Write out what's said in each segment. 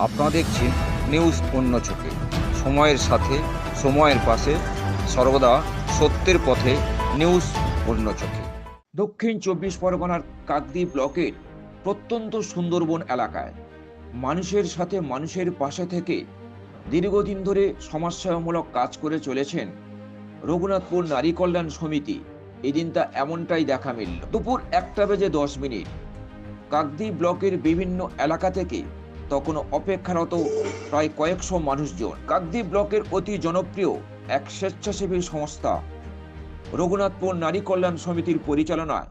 আপনারা দেখছেন নিউজ অন্য চোখে, সময়ের সাথে সময়ের পাশে, সর্বদা সত্যের পথে। নিউজ অন্য চোখে। দক্ষিণ 24 পরগনার কাকদ্বীপ ব্লকের প্রত্যন্ত সুন্দরবন এলাকায় মানুষের সাথে মানুষের পাশে থেকে দীর্ঘদিন ধরে সমাজসেবামূলক কাজ করে চলেছেন রঘুনাথপুর নারী কল্যাণ সমিতি। এদিন তা এমনটাই দেখা মিলল। দুপুর 1:10 কাকদ্বীপ ব্লকের বিভিন্ন এলাকা থেকে তখন অপেক্ষারত প্রায় কয়েকশো মানুষজন কাকদ্বীপ ব্লকের অতি জনপ্রিয় এক স্বেচ্ছাসেবী সংস্থা রঘুনাথপুর নারী কল্যাণ সমিতির পরিচালনায়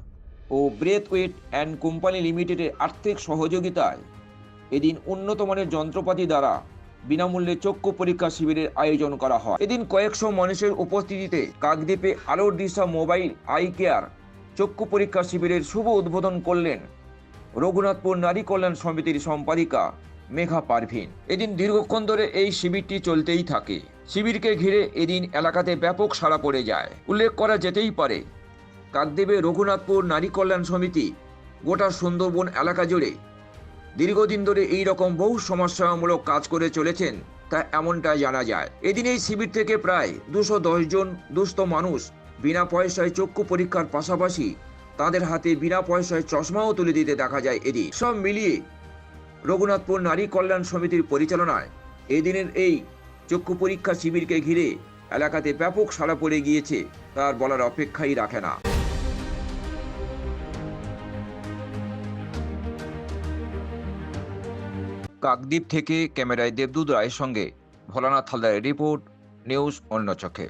ও ব্রেথওয়েট অ্যান্ড কোম্পানি লিমিটেডের আর্থিক সহযোগিতায় এদিন উন্নত মানের যন্ত্রপাতি দ্বারা বিনামূল্যে চক্ষু পরীক্ষা শিবিরের আয়োজন করা হয়। এদিন কয়েকশো মানুষের উপস্থিতিতে কাকদ্বীপে আলোর দিশা মোবাইল আই কেয়ার চক্ষু পরীক্ষা শিবিরের শুভ উদ্বোধন করলেন রঘুনাথপুর নারী কল্যাণ সমিতির সম্পাদিকা মেঘা পারভিন। এদিন দীর্ঘক্ষণ ধরে এই শিবিরটি চলতেই থাকে। শিবিরকে ঘিরে এদিন এলাকাতে ব্যাপক সাড়া পড়ে যায়। উল্লেখ করা যেতেই পারে, কাকদ্বীপে রঘুনাথপুর নারী কল্যাণ সমিতি গোটা সুন্দরবন এলাকা জুড়ে দীর্ঘদিন ধরে এই রকম বহু সমাজসেবামূলক কাজ করে চলেছেন, তা এমনটাই জানা যায়। এদিন এই শিবির থেকে প্রায় 210 জন দুস্থ মানুষ বিনা পয়সায় চক্ষু পরীক্ষার পাশাপাশি তাদের হাতে বিনা পয়সায় চশমাও তুলে দিতে দেখা যায়। এদিন সব মিলিয়ে রঘুনাথপুর নারী কল্যাণ সমিতির পরিচালনায় এদিনের এই চক্ষু পরীক্ষা শিবিরকে ঘিরে এলাকাতে ব্যাপক সাড়া পড়ে গিয়েছে, তার বলার অপেক্ষাই রাখে না। কাকদ্বীপ থেকে ক্যামেরায় দেবদূত রায়ের সঙ্গে ভোলানাথ হালদারের রিপোর্ট, নিউজ অন্য চোখে।